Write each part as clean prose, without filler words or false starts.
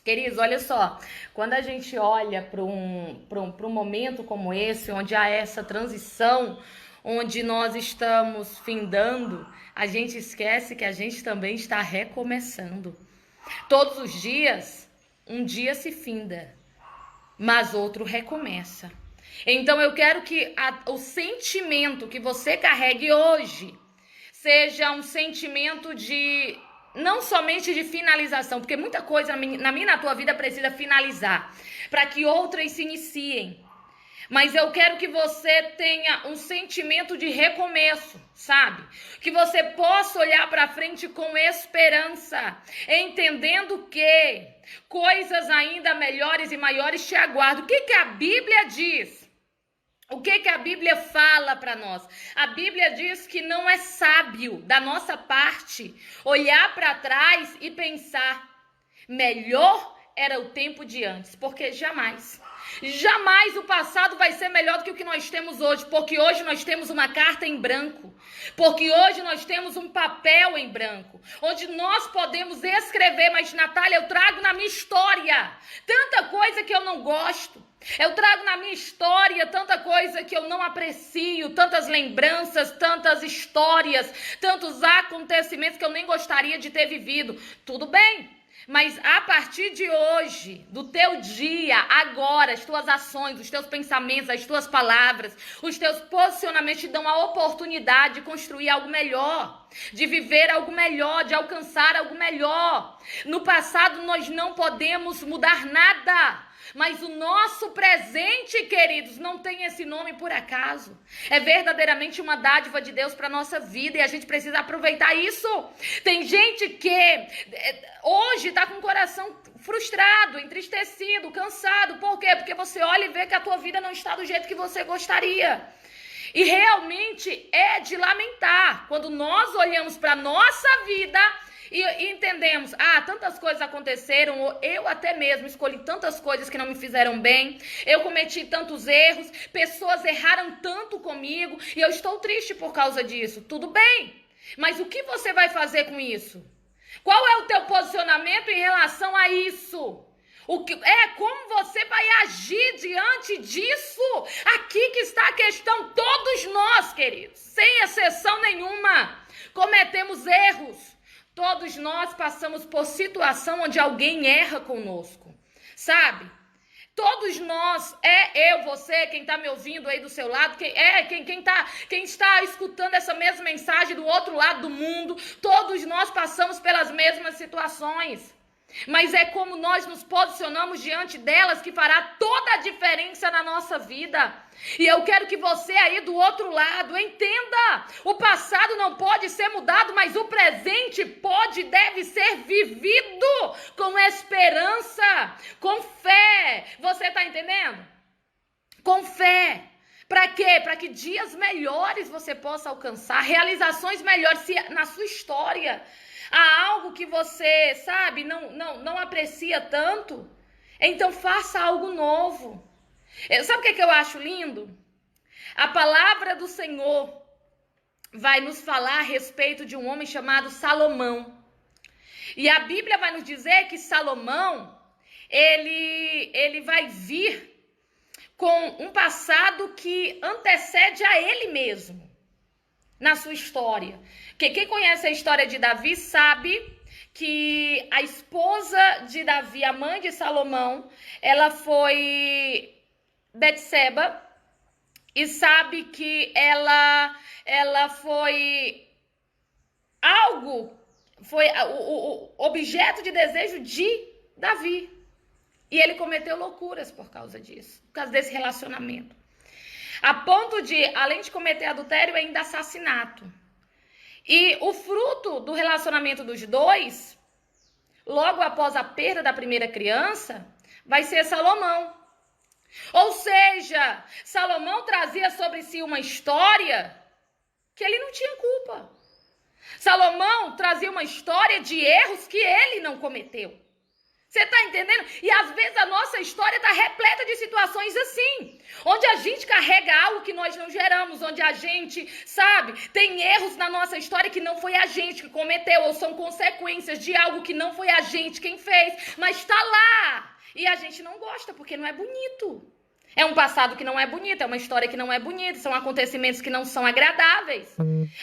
Queridos, olha só, quando a gente olha para um momento como esse, onde há essa transição, onde nós estamos findando, a gente esquece que a gente também está recomeçando. Todos os dias, um dia se finda, mas outro recomeça. Então eu quero que o sentimento que você carregue hoje seja um sentimento de não somente de finalização, porque muita coisa na minha e na tua vida precisa finalizar, para que outras se iniciem. Mas eu quero que você tenha um sentimento de recomeço, sabe? Que você possa olhar para frente com esperança, entendendo que coisas ainda melhores e maiores te aguardam. O que a Bíblia diz? O que a Bíblia fala para nós? A Bíblia diz que não é sábio da nossa parte olhar para trás e pensar, melhor era o tempo de antes, porque jamais o passado vai ser melhor do que o que nós temos hoje, porque hoje nós temos uma carta em branco, porque hoje nós temos um papel em branco, onde nós podemos escrever. Mas, Natália, eu trago na minha história tanta coisa que eu não gosto. Eu trago na minha história tanta coisa que eu não aprecio, tantas lembranças, tantas histórias, tantos acontecimentos que eu nem gostaria de ter vivido. Tudo bem, mas a partir de hoje, do teu dia, agora, as tuas ações, os teus pensamentos, as tuas palavras, os teus posicionamentos te dão a oportunidade de construir algo melhor, de viver algo melhor, de alcançar algo melhor. No passado nós não podemos mudar nada, mas o nosso presente, queridos, não tem esse nome por acaso. É verdadeiramente uma dádiva de Deus para a nossa vida e a gente precisa aproveitar isso. Tem gente que hoje está com o coração frustrado, entristecido, cansado. Por quê? Porque você olha e vê que a tua vida não está do jeito que você gostaria. E realmente é de lamentar quando nós olhamos para a nossa vida e entendemos, tantas coisas aconteceram, ou eu até mesmo escolhi tantas coisas que não me fizeram bem, eu cometi tantos erros, pessoas erraram tanto comigo e eu estou triste por causa disso. Tudo bem, mas o que você vai fazer com isso? Qual é o teu posicionamento em relação a isso? Como você vai agir diante disso? Aqui que está a questão. Todos nós, queridos, sem exceção nenhuma, cometemos erros. Todos nós passamos por situação onde alguém erra conosco, sabe? Todos nós, você, quem está me ouvindo aí do seu lado, quem está escutando essa mesma mensagem do outro lado do mundo, todos nós passamos pelas mesmas situações. Mas é como nós nos posicionamos diante delas que fará toda a diferença na nossa vida. E eu quero que você aí do outro lado entenda, o passado não pode ser mudado, mas o presente pode e deve ser vivido com esperança, com fé. Você está entendendo? Com fé. Para quê? Para que dias melhores você possa alcançar, realizações melhores na sua história. Há algo que você, sabe, não aprecia tanto, então faça algo novo. Sabe o que eu acho lindo? A palavra do Senhor vai nos falar a respeito de um homem chamado Salomão. E a Bíblia vai nos dizer que Salomão, ele vai vir com um passado que antecede a ele mesmo na sua história. Porque quem conhece a história de Davi sabe que a esposa de Davi, a mãe de Salomão, ela foi Betseba, e sabe que ela foi o objeto de desejo de Davi. E ele cometeu loucuras por causa disso, por causa desse relacionamento. A ponto de, além de cometer adultério, ainda assassinato. E o fruto do relacionamento dos dois, logo após a perda da primeira criança, vai ser Salomão. Ou seja, Salomão trazia sobre si uma história que ele não tinha culpa. Salomão trazia uma história de erros que ele não cometeu. Você tá entendendo? E às vezes a nossa história tá repleta de situações assim, onde a gente carrega algo que nós não geramos, onde a gente, sabe, tem erros na nossa história que não foi a gente que cometeu, ou são consequências de algo que não foi a gente quem fez, mas tá lá. E a gente não gosta porque não é bonito. É um passado que não é bonito, é uma história que não é bonita, são acontecimentos que não são agradáveis.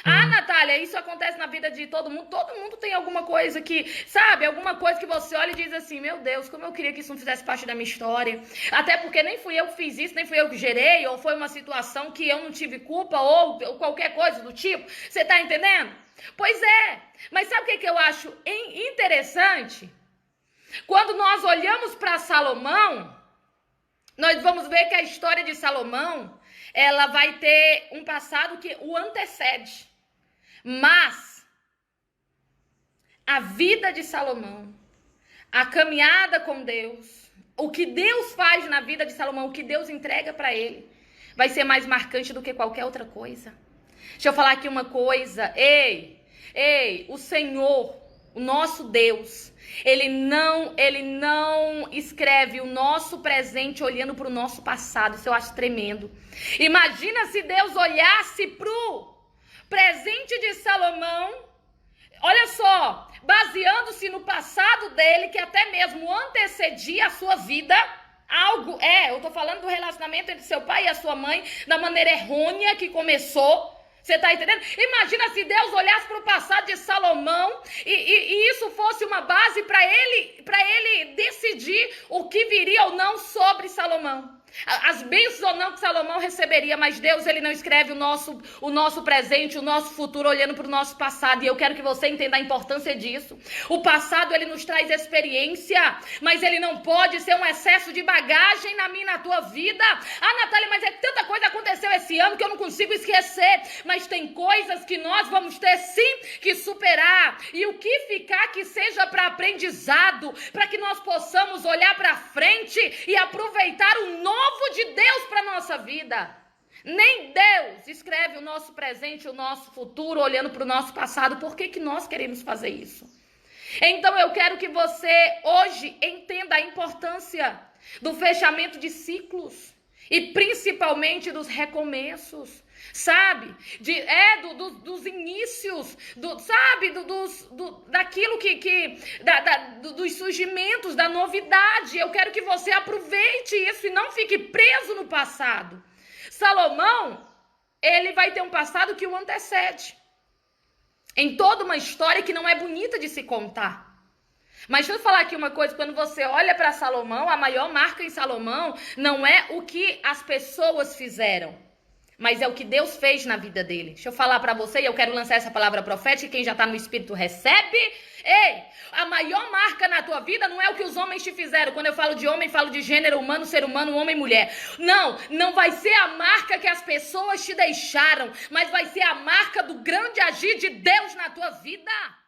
Ah, Natália, isso acontece na vida de todo mundo tem alguma coisa que, sabe, alguma coisa que você olha e diz assim, meu Deus, como eu queria que isso não fizesse parte da minha história. Até porque nem fui eu que fiz isso, nem fui eu que gerei, ou foi uma situação que eu não tive culpa, ou qualquer coisa do tipo. Você tá entendendo? Pois é, mas sabe o que eu acho interessante? Quando nós olhamos para Salomão, nós vamos ver que a história de Salomão, ela vai ter um passado que o antecede. Mas a vida de Salomão, a caminhada com Deus, o que Deus faz na vida de Salomão, o que Deus entrega para ele, vai ser mais marcante do que qualquer outra coisa. Deixa eu falar aqui uma coisa. Ei, o Senhor, o nosso Deus, ele não escreve o nosso presente olhando para o nosso passado. Isso eu acho tremendo. Imagina se Deus olhasse para o presente de Salomão, olha só, baseando-se no passado dele, que até mesmo antecedia a sua vida. Eu tô falando do relacionamento entre seu pai e a sua mãe, da maneira errônea que começou. Você tá entendendo? Imagina se Deus olhasse para o passado de Salomão e isso fosse uma base para ele decidir o que viria ou não sobre Salomão. As bênçãos ou não que Salomão receberia, mas Deus, ele não escreve o nosso presente, o nosso futuro olhando para o nosso passado, e eu quero que você entenda a importância disso. O passado, ele nos traz experiência, mas ele não pode ser um excesso de bagagem na minha e na tua vida. Ah, Natália, mas é tanta coisa que aconteceu esse ano que eu não consigo esquecer, mas tem coisas que nós vamos ter sim que superar, e o que ficar que seja para aprendizado, para que nós possamos olhar para frente e aproveitar o novo de Deus para nossa vida. Nem Deus escreve o nosso presente, o nosso futuro, olhando para o nosso passado. Por que nós queremos fazer isso? Então eu quero que você hoje entenda a importância do fechamento de ciclos e principalmente dos recomeços, sabe? Dos inícios, daquilo dos surgimentos, da novidade. Eu quero que você aproveite isso e não fique preso no passado. Salomão, ele vai ter um passado que o antecede, em toda uma história que não é bonita de se contar. Mas deixa eu falar aqui uma coisa, quando você olha para Salomão, a maior marca em Salomão não é o que as pessoas fizeram, mas é o que Deus fez na vida dele. Deixa eu falar para você, e eu quero lançar essa palavra profética, e quem já está no Espírito recebe. Ei, a maior marca na tua vida não é o que os homens te fizeram. Quando eu falo de homem, falo de gênero humano, ser humano, homem e mulher. Não vai ser a marca que as pessoas te deixaram, mas vai ser a marca do grande agir de Deus na tua vida.